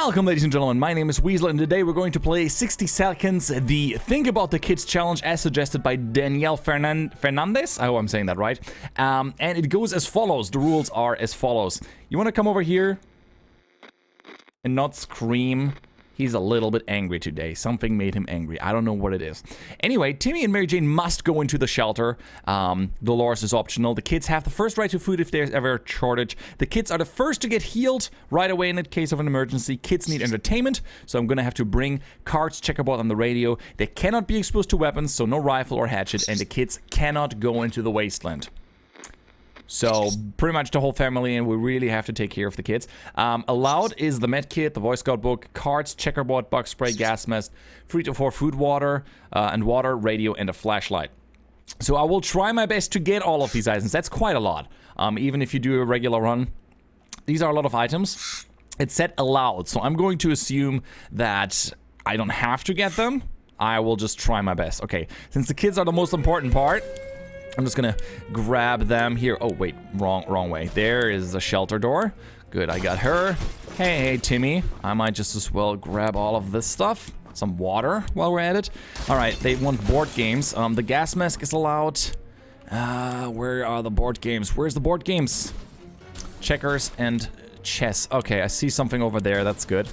Welcome, ladies and gentlemen. My name is Weasel, and today we're going to play 60 Seconds, the Think About the Kids challenge as suggested by Danielle Fernandez. I hope I'm saying that right. And it goes as follows. The rules are as follows. You want to come over here and not scream? He's a little bit angry today. Something made him angry. I don't know what it is. Anyway, Timmy and Mary Jane must go into the shelter. Dolores is optional. The kids have the first right to food if there's ever a shortage. The kids are the first to get healed right away in case of an emergency. Kids need entertainment, so I'm gonna have to bring cards, checkerboard on the radio. They cannot be exposed to weapons, so no rifle or hatchet, and the kids cannot go into the wasteland. So, pretty much the whole family, and we really have to take care of the kids. Allowed is the med kit, the Boy Scout book, cards, checkerboard, bug spray, gas mask, 3 to 4 food, water, and water, radio, and a flashlight. So I will try my best to get all of these items. That's quite a lot. Even if you do a regular run. These are a lot of items. It's said allowed, so I'm going to assume that I don't have to get them. I will just try my best. Okay, since the kids are the most important part, I'm just gonna grab them here. Oh, wait, wrong way. There is the shelter door. Good, I got her. Hey, Timmy. I might just as well grab all of this stuff. Some water while we're at it. All right, they want board games. The gas mask is allowed. Where are the board games? Where's the board games? Checkers and chess. Okay, I see something over there. That's good.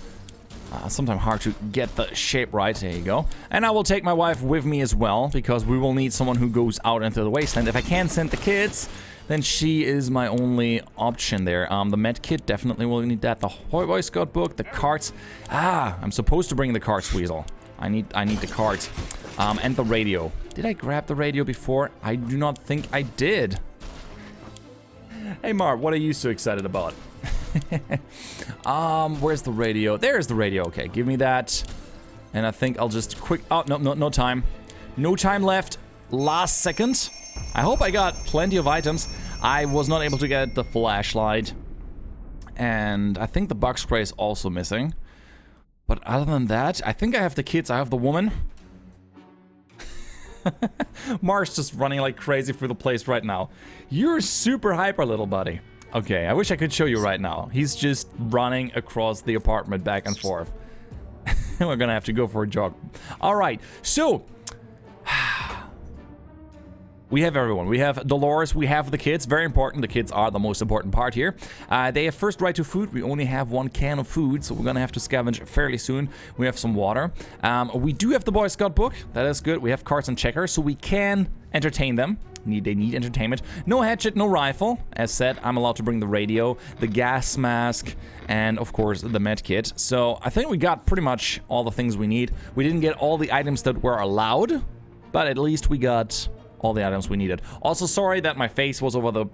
Sometimes hard to get the shape right. There you go. And I will take my wife with me as well, because we will need someone who goes out into the wasteland. If I can't send the kids, then she is my only option there. The med kit, definitely will need that. The Boy Scout book, the cards. I'm supposed to bring the cards, Weasel. I need the cards. And the radio. Did I grab the radio before? I do not think I did. Hey, Marv, what are you so excited about? Where's the radio? There's the radio. Okay, give me that. And I think I'll just quick... Oh, no time. No time left. Last second. I hope I got plenty of items. I was not able to get the flashlight. And I think the bug spray is also missing. But other than that, I think I have the kids. I have the woman. Mar's just running like crazy through the place right now. You're super hyper, little buddy. Okay, I wish I could show you right now. He's just running across the apartment back and forth. We're gonna have to go for a jog. Alright, so... we have everyone. We have Dolores, we have the kids. Very important. The kids are the most important part here. They have first right to food. We only have 1 can of food, so we're gonna have to scavenge fairly soon. We have some water. We do have the Boy Scout book. That is good. We have cards and checkers, so we can entertain them. They need entertainment. No hatchet, no rifle. As said, I'm allowed to bring the radio, the gas mask, and of course the med kit. So I think we got pretty much all the things we need. We didn't get all the items that were allowed, but at least we got all the items we needed. Also, sorry that my face was over the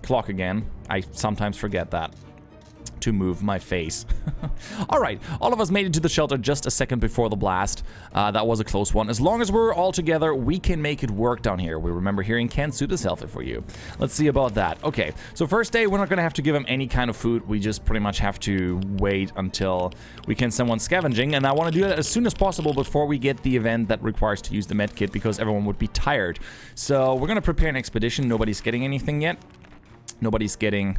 clock again. I sometimes forget that. To move my face. Alright, all of us made it to the shelter just a second before the blast. That was a close one. As long as we're all together, we can make it work down here. We remember hearing Ken suit is healthy for you. Let's see about that. Okay, so first day, we're not gonna have to give him any kind of food. We just pretty much have to wait until we can send one scavenging, and I want to do that as soon as possible before we get the event that requires to use the med kit, because everyone would be tired. So we're gonna prepare an expedition. Nobody's getting anything yet. Nobody's getting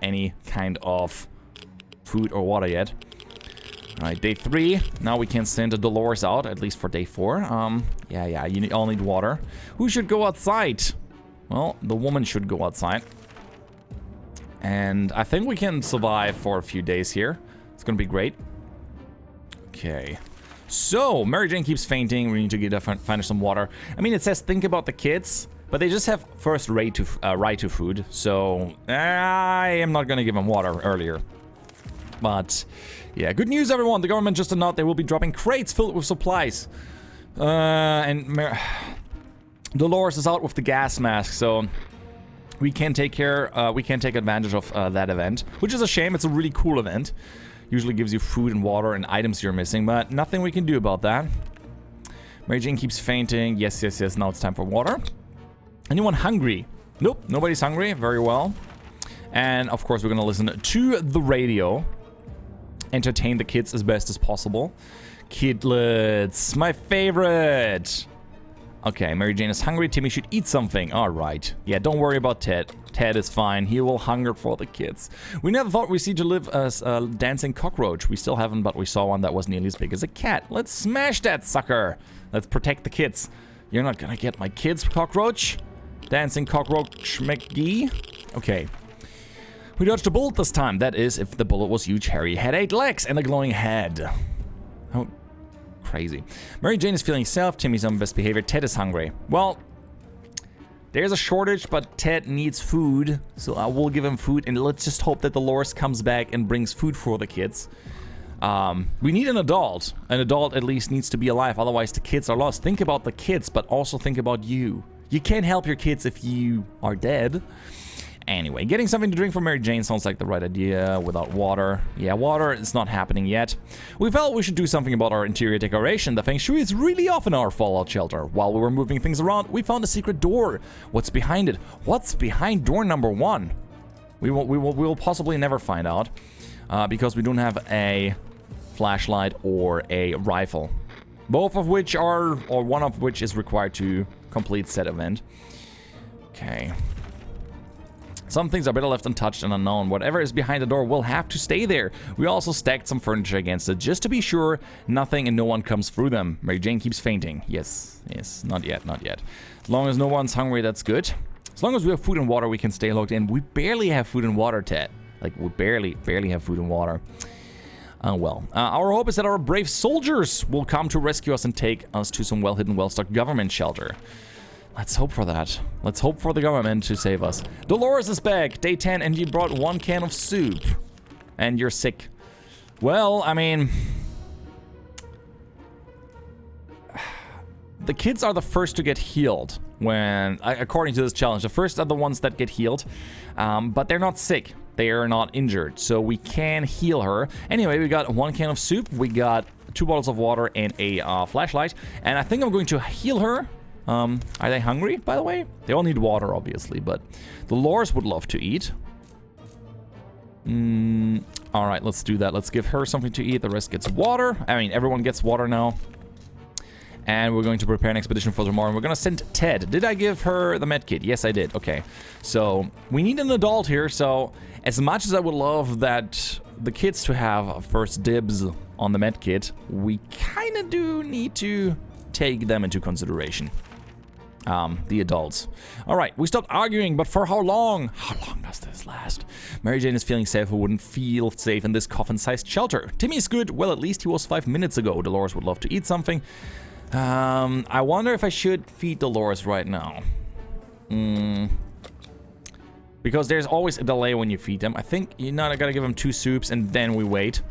any kind of food or water yet. Alright, day 3. Now we can send a Dolores out, at least for day 4. Yeah, you all need water. Who should go outside? Well, the woman should go outside. And I think we can survive for a few days here. It's gonna be great. Okay. So, Mary Jane keeps fainting. We need to find her some water. I mean, it says think about the kids, but they just have first right to food, so I am not gonna give them water earlier. But yeah, good news, everyone. The government just announced they will be dropping crates filled with supplies. Dolores is out with the gas mask, so we can take advantage of that event, which is a shame. It's a really cool event. Usually gives you food and water and items you're missing, but nothing we can do about that. Mary Jane keeps fainting. Yes. Now it's time for water. Anyone hungry? Nope, nobody's hungry. Very well. And of course, we're gonna listen to the radio. Entertain the kids as best as possible. Kidlets, my favorite. Okay, Mary Jane is hungry. Timmy should eat something. All right. Yeah, don't worry about Ted. Ted is fine. He will hunger for the kids. We never thought we'd see to live as a dancing cockroach. We still haven't, but we saw one that was nearly as big as a cat. Let's smash that sucker. Let's protect the kids. You're not gonna get my kids, cockroach. Dancing cockroach McGee. Okay. We dodged a bullet this time. That is, if the bullet was huge, hairy, had 8 legs and a glowing head. Oh, crazy. Mary Jane is feeling self. Timmy's on best behavior. Ted is hungry. Well, there's a shortage, but Ted needs food, so I will give him food, and let's just hope that Dolores comes back and brings food for the kids. We need an adult. An adult at least needs to be alive, otherwise the kids are lost. Think about the kids, but also think about you. You can't help your kids if you are dead. Anyway, getting something to drink from Mary Jane sounds like the right idea. Without water. Yeah, water is not happening yet. We felt we should do something about our interior decoration. The feng shui is really off in our fallout shelter. While we were moving things around, we found a secret door. What's behind it? What's behind door number 1? We will possibly never find out. Because we don't have a flashlight or a rifle. Both of which are, or one of which is required to complete said event. Okay. Some things are better left untouched and unknown. Whatever is behind the door will have to stay there. We also stacked some furniture against it, just to be sure nothing and no one comes through them. Mary Jane keeps fainting. Yes, not yet. As long as no one's hungry, that's good. As long as we have food and water, we can stay locked in. We barely have food and water, Ted. Like, we barely have food and water. Well, our hope is that our brave soldiers will come to rescue us and take us to some well-hidden, well-stocked government shelter. Let's hope for that. Let's hope for the government to save us. Dolores is back, day 10, and you brought 1 can of soup. And you're sick. Well, I mean... the kids are the first to get healed when, according to this challenge. The first are the ones that get healed, but they're not sick. They are not injured, so we can heal her. Anyway, we got 1 can of soup. We got 2 bottles of water and a flashlight. And I think I'm going to heal her. Are they hungry, by the way? They all need water, obviously, but Dolores would love to eat. Alright, let's do that. Let's give her something to eat. The rest gets water. I mean, everyone gets water now. And we're going to prepare an expedition for tomorrow. We're going to send Ted. Did I give her the medkit? Yes, I did. Okay. So, we need an adult here. So, as much as I would love that the kids to have first dibs on the medkit, we kind of do need to take them into consideration. The adults. Alright, we stopped arguing, but for how long? How long does this last? Mary Jane is feeling safe, who wouldn't feel safe in this coffin-sized shelter. Timmy's good. Well, at least he was 5 minutes ago. Dolores would love to eat something. I wonder if I should feed Dolores right now. Because there's always a delay when you feed them. I think you're not gonna give them 2 soups and then we wait.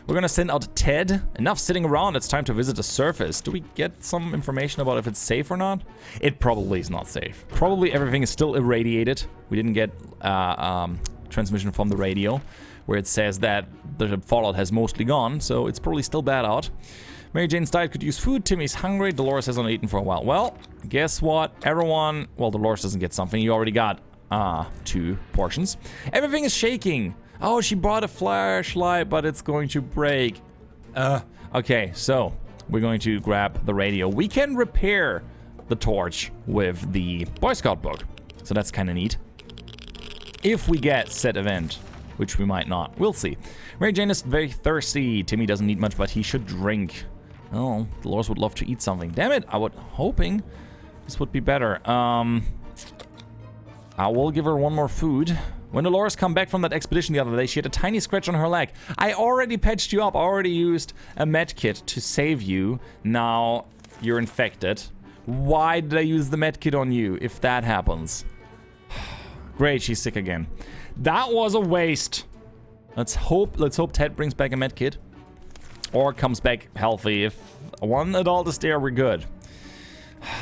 We're gonna send out Ted. Enough sitting around, it's time to visit the surface. Do we get some information about if it's safe or not? It probably is not safe. Probably everything is still irradiated. We didn't get transmission from the radio, where it says that the fallout has mostly gone, so it's probably still bad out. Mary Jane's diet could use food. Timmy's hungry. Dolores hasn't eaten for a while. Well, guess what? Everyone... Well, Dolores doesn't get something. You already got 2 portions. Everything is shaking. Oh, she brought a flashlight, but it's going to break. Okay, so we're going to grab the radio. We can repair the torch with the Boy Scout book. So that's kind of neat. If we get said event, which we might not. We'll see. Mary Jane is very thirsty. Timmy doesn't need much, but he should drink. Oh, Dolores would love to eat something. Damn it, I was hoping this would be better. I will give her 1 more food. When Dolores come back from that expedition the other day, she had a tiny scratch on her leg. I already patched you up. I already used a med kit to save you. Now you're infected. Why did I use the med kit on you if that happens? Great, she's sick again. That was a waste. Let's hope Ted brings back a med kit. Or comes back healthy. If 1 adult is there, we're good.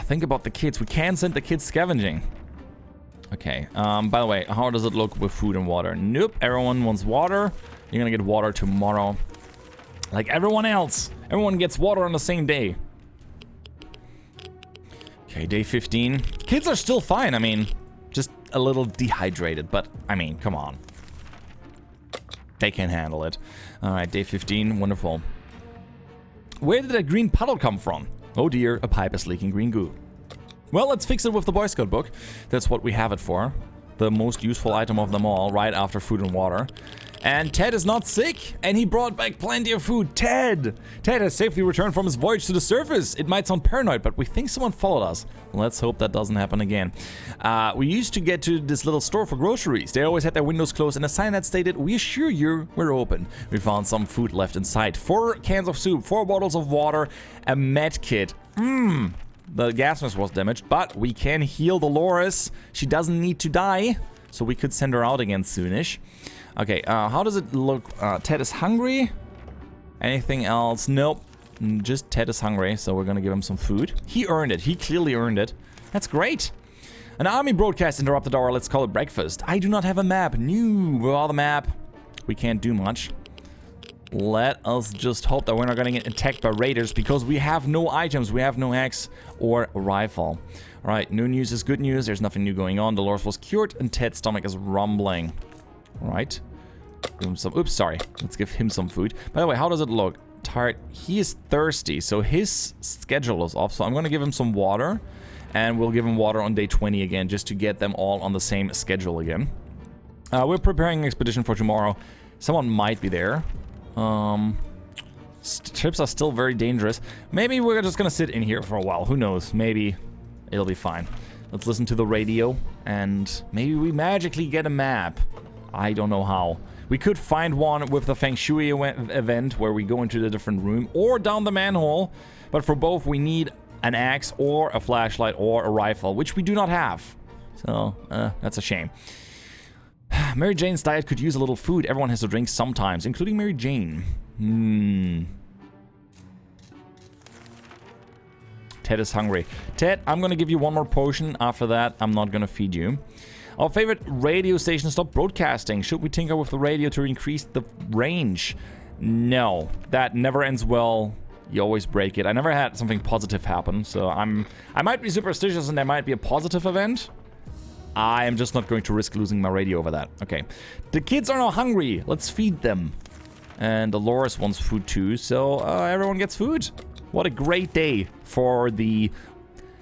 Think about the kids. We can send the kids scavenging. Okay, by the way, how does it look with food and water? Nope, everyone wants water. You're gonna get water tomorrow. Like everyone else. Everyone gets water on the same day. Okay, day 15. Kids are still fine, I mean, just a little dehydrated, but, I mean, come on. They can handle it. Alright, day 15, wonderful. Where did that green puddle come from? Oh dear, a pipe is leaking green goo. Well, let's fix it with the Boy Scout book. That's what we have it for. The most useful item of them all, right after food and water. And Ted is not sick, and he brought back plenty of food. Ted has safely returned from his voyage to the surface. It might sound paranoid, but we think someone followed us. Let's hope that doesn't happen again. We used to get to this little store for groceries. They always had their windows closed, and a sign that stated, "We assure you, we're open." We found some food left inside. 4 cans of soup, 4 bottles of water, a med kit. The gas mask was damaged, but we can heal Dolores. She doesn't need to die, so we could send her out again soonish. Okay, how does it look? Ted is hungry. Anything else? Nope. Just Ted is hungry, so we're gonna give him some food. He earned it. He clearly earned it. That's great. An army broadcast interrupted our let's call it breakfast. I do not have a map. No, without the map, we can't do much. Let us just hope that we're not gonna get attacked by raiders because we have no items. We have no axe or rifle. All right, no news is good news. There's nothing new going on. Dolores was cured and Ted's stomach is rumbling. All right. Give him some. Oops, sorry. Let's give him some food. By the way, how does it look? Tired. He is thirsty, so his schedule is off. So I'm gonna give him some water, and we'll give him water on day 20 again, just to get them all on the same schedule again. We're preparing an expedition for tomorrow. Someone might be there. Trips are still very dangerous. Maybe we're just gonna sit in here for a while. Who knows? Maybe it'll be fine. Let's listen to the radio, and maybe we magically get a map. I don't know how. We could find one with the Feng Shui event where we go into the different room or down the manhole. But for both, we need an axe or a flashlight or a rifle, which we do not have. So, that's a shame. Mary Jane's diet could use a little food. Everyone has to drink sometimes, including Mary Jane. Ted is hungry. Ted, I'm gonna give you one more potion. After that, I'm not gonna feed you. Our favorite radio station stopped broadcasting. Should we tinker with the radio to increase the range? No, that never ends well. You always break it. I never had something positive happen, so I might be superstitious and there might be a positive event. I am just not going to risk losing my radio over that. Okay, the kids are now hungry. Let's feed them. And Dolores wants food too, so everyone gets food. What a great day for the...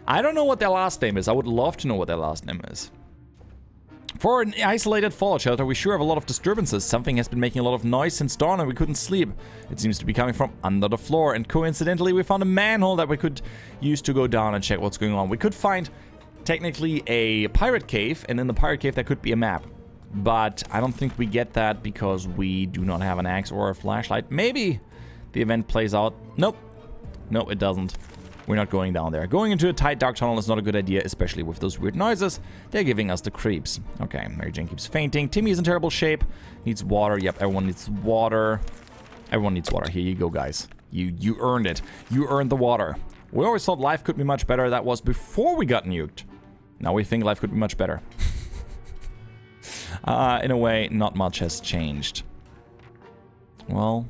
I don't know what their last name is. I would love to know what their last name is. For an isolated fallout shelter, we sure have a lot of disturbances. Something has been making a lot of noise since dawn and we couldn't sleep. It seems to be coming from under the floor, and coincidentally we found a manhole that we could use to go down and check what's going on. We could find technically a pirate cave, and in the pirate cave there could be a map. But I don't think we get that because we do not have an axe or a flashlight. Maybe the event plays out. Nope. No, it doesn't. We're not going down there. Going into a tight dark tunnel is not a good idea, especially with those weird noises. They're giving us the creeps. Okay, Mary Jane keeps fainting. Timmy is in terrible shape. Needs water. Yep, everyone needs water. Everyone needs water. Here you go, guys. You earned it. You earned the water. We always thought life could be much better. That was before we got nuked. Now we think life could be much better. In a way, not much has changed. Well...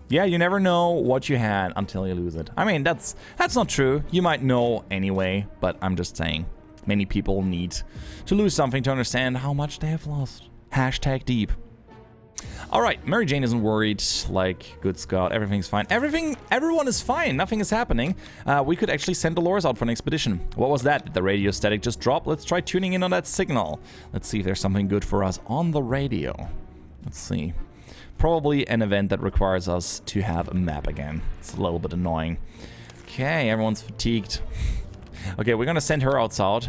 yeah, you never know what you had until you lose it. I mean, that's not true. You might know anyway, but I'm just saying. Many people need to lose something to understand how much they have lost. Hashtag deep. Alright, Mary Jane isn't worried. Like, good Scott, everything's fine. Everyone is fine. Nothing is happening. We could actually send Dolores out for an expedition. What was that? Did the radio static just drop? Let's try tuning in on that signal. Let's see if there's something good for us on the radio. Let's see. Probably an event that requires us to have a map again. It's a little bit annoying. Okay, everyone's fatigued. Okay, we're gonna send her outside.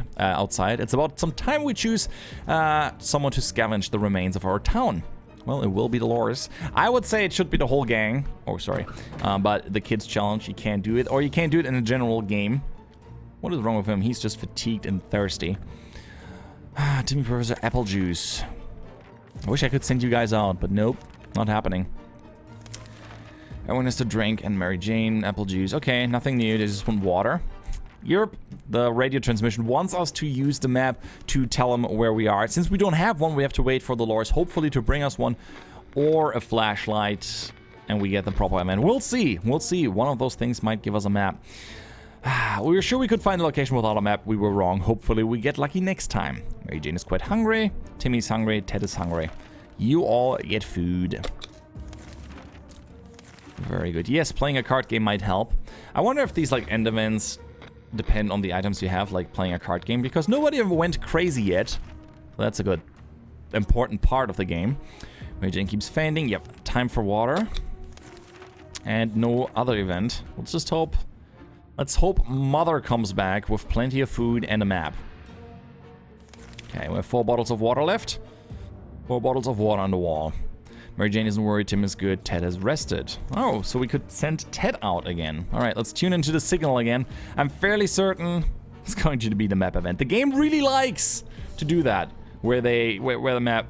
It's about some time we choose someone to scavenge the remains of our town. Well, it will be Dolores. I would say it should be the whole gang. Oh, sorry. But the kids challenge, you can't do it. Or you can't do it in a general game. What is wrong with him? He's just fatigued and thirsty. Timmy Professor Apple Juice. I wish I could send you guys out, but nope. Not happening. Everyone has to drink, and Mary Jane, apple juice. Okay, nothing new. They just want water. Europe, the radio transmission wants us to use the map to tell them where we are. Since we don't have one, we have to wait for Dolores, hopefully to bring us one, or a flashlight, and we get the proper map. We'll see. We'll see. One of those things might give us a map. We were sure we could find a location without a map. We were wrong. Hopefully we get lucky next time. Mary Jane is quite hungry. Timmy's hungry. Ted is hungry. You all get food. Very good. Yes, playing a card game might help. I wonder if these like end events depend on the items you have, like playing a card game, because nobody ever went crazy yet. So that's a good, important part of the game. Mary Jane keeps fainting. Yep, time for water. And no other event. Let's just hope... Let's hope Mother comes back with plenty of food and a map. Okay, we have 4 bottles of water left. 4 bottles of water on the wall. Mary Jane isn't worried, Tim is good, Ted has rested. Oh, so we could send Ted out again. Alright, let's tune into the signal again. I'm fairly certain it's going to be the map event. The game really likes to do that, where the map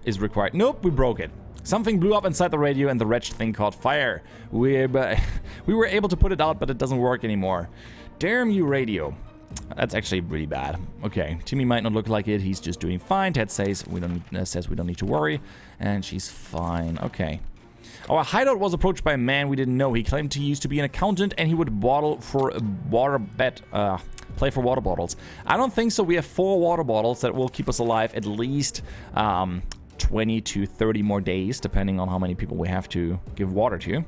is required. Nope, we broke it. Something blew up inside the radio and the wretched thing caught fire. We were able to put it out, but it doesn't work anymore. Damn you, radio. That's actually really bad. Okay, Timmy might not look like it. He's just doing fine. Ted says we don't need to worry, and she's fine. Okay. Our hideout was approached by a man we didn't know. He claimed he used to be an accountant, and he would bottle for a water bet. Play for water bottles. I don't think so. We have 4 water bottles that will keep us alive at least 20 to 30 more days, depending on how many people we have to give water to.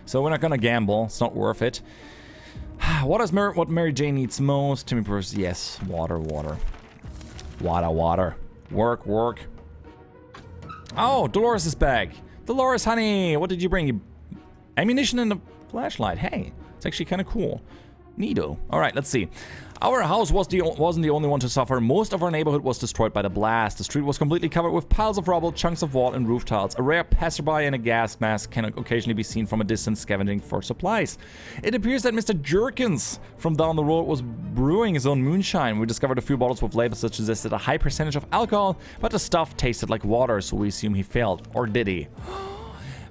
So we're not gonna gamble. It's not worth it. What Mary Jane needs most? Timmy prefers, yes, water. Water. Work. Oh, Dolores is back. Dolores, honey, what did you bring? Ammunition and a flashlight. Hey, it's actually kind of cool. Neato. All right, let's see. Our house wasn't the only one to suffer. Most of our neighborhood was destroyed by the blast. The street was completely covered with piles of rubble, chunks of wall, and roof tiles. A rare passerby in a gas mask can occasionally be seen from a distance scavenging for supplies. It appears that Mr. Jerkins from down the road was brewing his own moonshine. We discovered a few bottles with labels that suggested a high percentage of alcohol, but the stuff tasted like water, so we assume he failed. Or did he?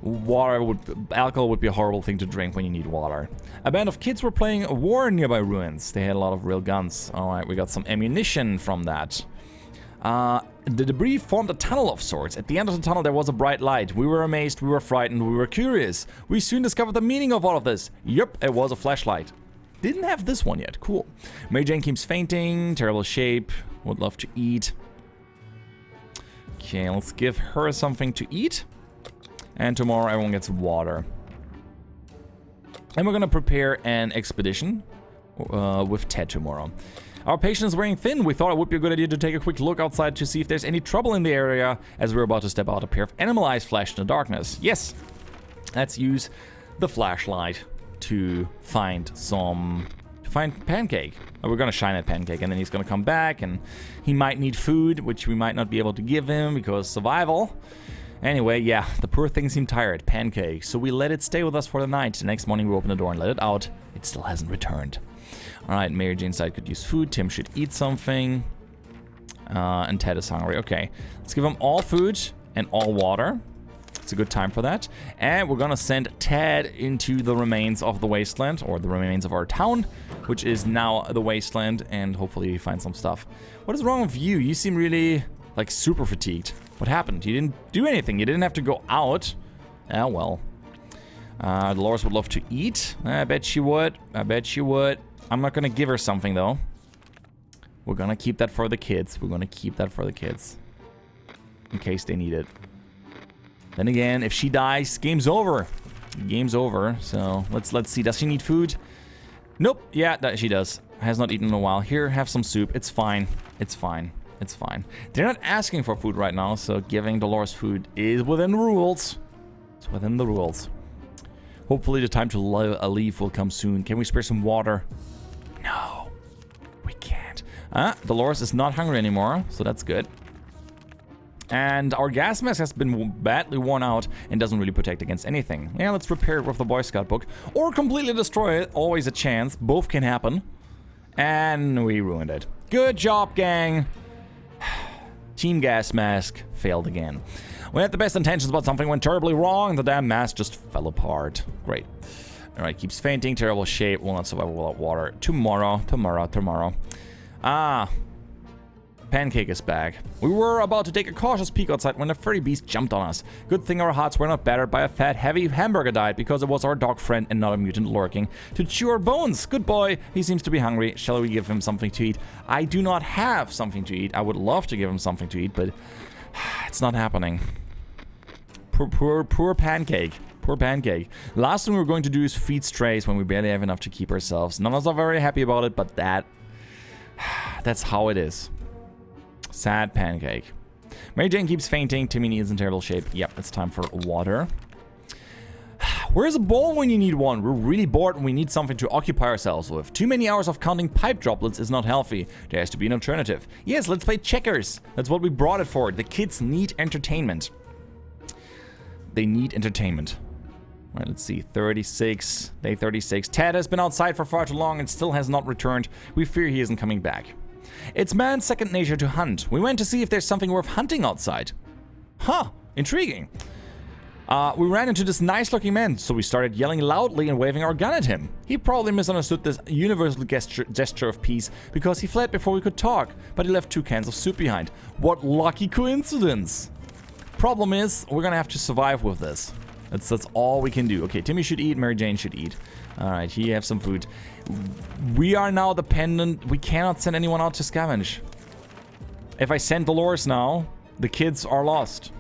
Alcohol would be a horrible thing to drink when you need water. A band of kids were playing a war in nearby ruins. They had a lot of real guns. Alright, we got some ammunition from that. The debris formed a tunnel of sorts. At the end of the tunnel there was a bright light. We were amazed, we were frightened, we were curious. We soon discovered the meaning of all of this. Yep, it was a flashlight. Didn't have this one yet. Cool. Mary Jane keeps fainting. Terrible shape. Would love to eat. Okay, let's give her something to eat. And tomorrow everyone gets water. And we're gonna prepare an expedition with Ted tomorrow. Our patient is wearing thin. We thought it would be a good idea to take a quick look outside to see if there's any trouble in the area, as we're about to step out. A pair of animal eyes flashed in the darkness. Yes! Let's use the flashlight to find Pancake. We're gonna shine at Pancake, and then he's gonna come back, and he might need food, which we might not be able to give him because survival. Anyway, yeah, the poor thing seemed tired. Pancake. So we let it stay with us for the night. The next morning we open the door and let it out. It still hasn't returned. Alright, Mary Jane's side could use food. Tim should eat something. And Ted is hungry. Okay, let's give him all food and all water. It's a good time for that. And we're gonna send Ted into the remains of the wasteland, or the remains of our town, which is now the wasteland, and hopefully we find some stuff. What is wrong with you? You seem really, like, super fatigued. What happened? You didn't do anything. You didn't have to go out. Ah, well. Dolores would love to eat. I bet she would. I'm not gonna give her something, though. We're gonna keep that for the kids. In case they need it. Then again, if she dies, game's over. So, let's see. Does she need food? Nope. Yeah, she does. Has not eaten in a while. Here, have some soup. It's fine. They're not asking for food right now, so giving Dolores food is within the rules. It's within the rules. Hopefully the time to leave will come soon. Can we spare some water? No, we can't. Dolores is not hungry anymore, so that's good. And our gas mask has been badly worn out and doesn't really protect against anything. Yeah, let's repair it with the Boy Scout book. Or completely destroy it. Always a chance. Both can happen. And we ruined it. Good job, gang. Team gas mask failed again. We had the best intentions, but something went terribly wrong. The damn mask just fell apart. Great. Alright, keeps fainting. Terrible shape. Will not survive without water. Tomorrow. Pancake is back. We were about to take a cautious peek outside when a furry beast jumped on us. Good thing our hearts were not battered by a fat, heavy hamburger diet, because it was our dog friend and not a mutant lurking to chew our bones. Good boy. He seems to be hungry. Shall we give him something to eat? I do not have something to eat. I would love to give him something to eat, but it's not happening. Poor Pancake. Poor Pancake. Last thing we're going to do is feed strays when we barely have enough to keep ourselves. None of us are very happy about it, but that's how it is. Sad Pancake. Mary Jane keeps fainting. Timmy is in terrible shape. Yep, it's time for water. Where's a bowl when you need one? We're really bored and we need something to occupy ourselves with. Too many hours of counting pipe droplets is not healthy. There has to be an alternative. Yes, let's play checkers. That's what we brought it for. The kids need entertainment. They need entertainment. All right, let's see. 36. Day 36. Ted has been outside for far too long and still has not returned. We fear he isn't coming back. It's man's second nature to hunt. We went to see if there's something worth hunting outside. Huh. Intriguing. We ran into this nice-looking man, so we started yelling loudly and waving our gun at him. He probably misunderstood this universal gesture of peace because he fled before we could talk, but he left 2 cans of soup behind. What lucky coincidence! Problem is, we're gonna have to survive with this. That's all we can do. Okay, Timmy should eat, Mary Jane should eat. Alright, here you have some food. We are now dependent. We cannot send anyone out to scavenge. If I send Dolores now, the kids are lost.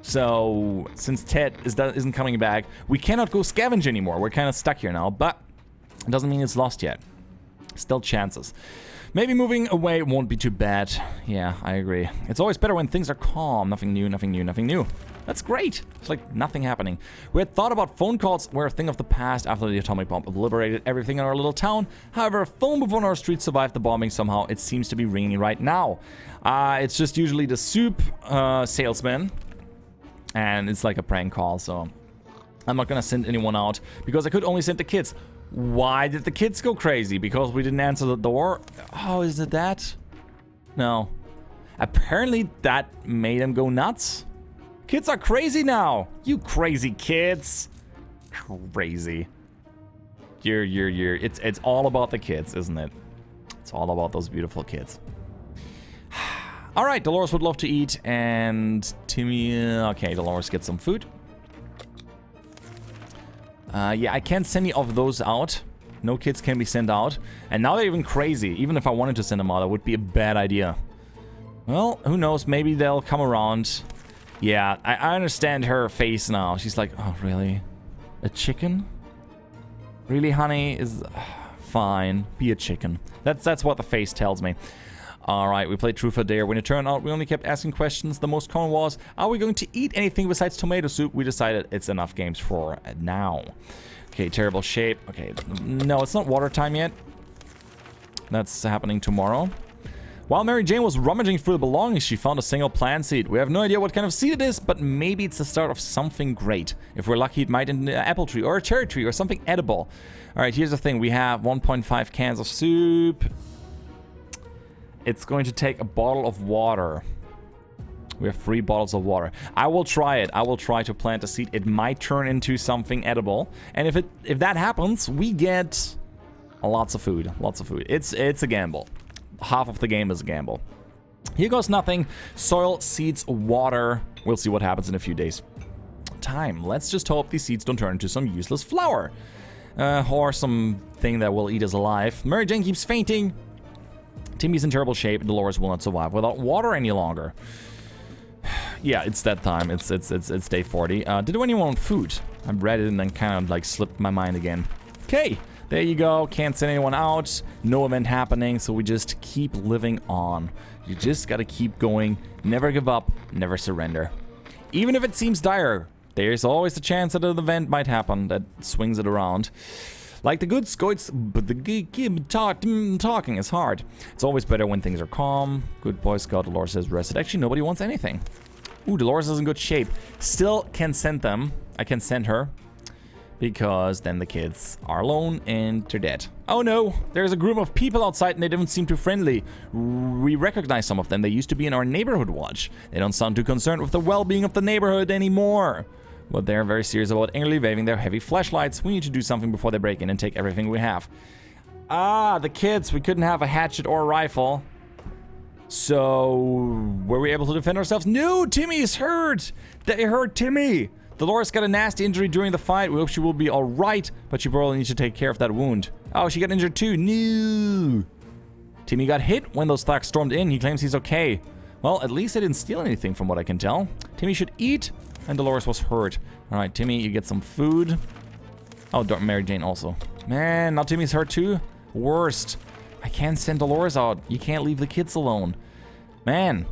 So, since Ted isn't coming back, we cannot go scavenge anymore. We're kind of stuck here now, but it doesn't mean it's lost yet. Still chances. Maybe moving away won't be too bad. Yeah, I agree. It's always better when things are calm. Nothing new, nothing new, nothing new. That's great. It's like nothing happening. We had thought about phone calls were a thing of the past after the atomic bomb obliterated everything in our little town. However, a phone booth on our street survived the bombing somehow. It seems to be ringing right now. It's just usually the soup salesman. And it's like a prank call, so I'm not gonna send anyone out because I could only send the kids. Why did the kids go crazy? Because we didn't answer the door? Oh, is it that? No. Apparently that made them go nuts. Kids are crazy now. You crazy kids. Crazy. It's all about the kids, isn't it? It's all about those beautiful kids. Alright, Dolores would love to eat, and Timmy... Okay, Dolores gets some food. Yeah, I can't send any of those out. No kids can be sent out. And now they're even crazy. Even if I wanted to send them out, that would be a bad idea. Well, who knows? Maybe they'll come around. Yeah, I understand her face now. She's like, oh, really? A chicken? Really, honey? Is fine. Be a chicken. That's what the face tells me. Alright, we played Truth or Dare. When it turned out we only kept asking questions, the most common was, are we going to eat anything besides tomato soup? We decided it's enough games for now. Okay, terrible shape. Okay, no, it's not water time yet. That's happening tomorrow. While Mary Jane was rummaging through the belongings, she found a single plant seed. We have no idea what kind of seed it is, but maybe it's the start of something great. If we're lucky, it might be an apple tree or a cherry tree or something edible. Alright, here's the thing. We have 1.5 cans of soup. It's going to take a bottle of water. We have 3 bottles of water. I will try it. I will try to plant a seed. It might turn into something edible. And if that happens, we get lots of food. Lots of food. It's a gamble. Half of the game is a gamble. Here goes nothing. Soil, seeds, water. We'll see what happens in a few days. Time. Let's just hope these seeds don't turn into some useless flour. Or something that will eat us alive. Mary Jane keeps fainting. Timmy's in terrible shape. Dolores will not survive without water any longer. Yeah, it's that time. It's day 40. Did anyone want food? I read it and then kind of like slipped my mind again. Okay, there you go. Can't send anyone out. No event happening, so we just keep living on. You just gotta keep going. Never give up. Never surrender. Even if it seems dire, there's always a chance that an event might happen that swings it around. Like the good scoits, but the talking is hard. It's always better when things are calm. Good Boy Scout, Dolores says rested. Actually, nobody wants anything. Ooh, Dolores is in good shape. Still can send them. I can send her. Because then the kids are alone and they're dead. Oh no, there's a group of people outside and they don't seem too friendly. We recognize some of them. They used to be in our neighborhood watch. They don't sound too concerned with the well-being of the neighborhood anymore. But they're very serious about angrily waving their heavy flashlights. We need to do something before they break in and take everything we have. Ah, the kids. We couldn't have a hatchet or a rifle. So, were we able to defend ourselves? No, Timmy's hurt. They hurt Timmy. Dolores got a nasty injury during the fight. We hope she will be alright, but she probably needs to take care of that wound. Oh, she got injured too. No. Timmy got hit when those thugs stormed in. He claims he's okay. Well, at least I didn't steal anything from what I can tell. Timmy should eat, and Dolores was hurt. Alright, Timmy, you get some food. Oh, Mary Jane also. Man, now Timmy's hurt too? Worst. I can't send Dolores out. You can't leave the kids alone. Man,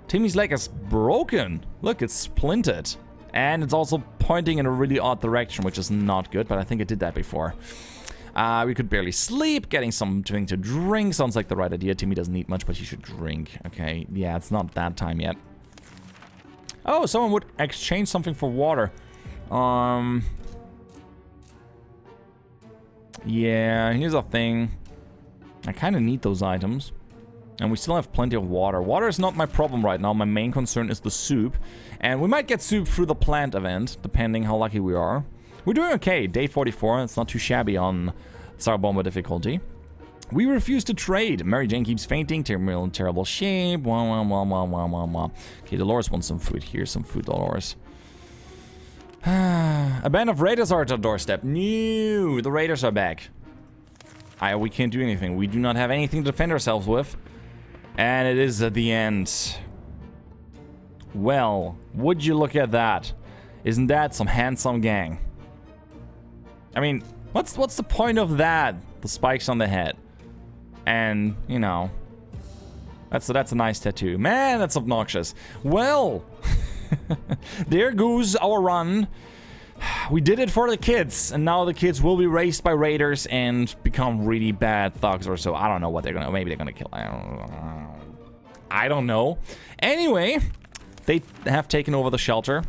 Timmy's leg is broken. Look, it's splintered. And it's also pointing in a really odd direction, which is not good, but I think I did that before. We could barely sleep. Getting something to drink sounds like the right idea. Timmy doesn't eat much, but he should drink. Okay, yeah, it's not that time yet. Oh, someone would exchange something for water. Yeah, here's a thing. I kind of need those items. And we still have plenty of water. Water is not my problem right now. My main concern is the soup. And we might get soup through the plant event, depending how lucky we are. We're doing okay. Day 44. It's not too shabby on Tsar Bomba difficulty. We refuse to trade. Mary Jane keeps fainting. Terminal in terrible shape. Wah, wah, wah, wah, wah, wah. Okay, Dolores wants some food. Here's some food, Dolores. A band of raiders are at our doorstep. No, the raiders are back. We can't do anything. We do not have anything to defend ourselves with. And it is at the end. Well, would you look at that? Isn't that some handsome gang? I mean, what's the point of that? The spikes on the head. And, you know, that's a nice tattoo. Man, that's obnoxious. Well, there goes our run. We did it for the kids, and now the kids will be raised by raiders and become really bad thugs or so. I don't know what they're gonna. Maybe they're gonna kill. I don't know. Anyway, they have taken over the shelter.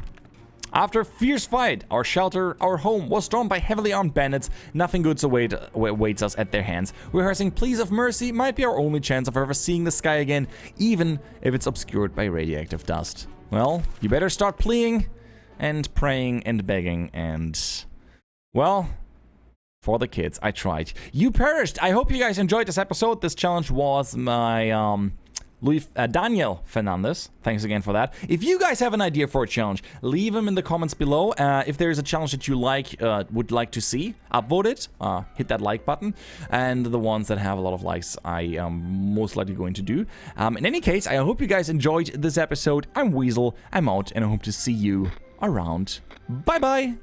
After a fierce fight, our shelter, our home, was stormed by heavily armed bandits. Nothing good awaits us at their hands. Rehearsing pleas of mercy might be our only chance of ever seeing the sky again, even if it's obscured by radioactive dust. Well, you better start pleading and praying and begging and, well, for the kids. I tried. You perished. I hope you guys enjoyed this episode. This challenge was my Daniel Fernandez. Thanks again for that. If you guys have an idea for a challenge, leave them in the comments below. If there's a challenge that you would like to see, upvote it. Hit that like button. And the ones that have a lot of likes, I am most likely going to do. In any case, I hope you guys enjoyed this episode. I'm Weasel. I'm out, and I hope to see you around. Bye-bye.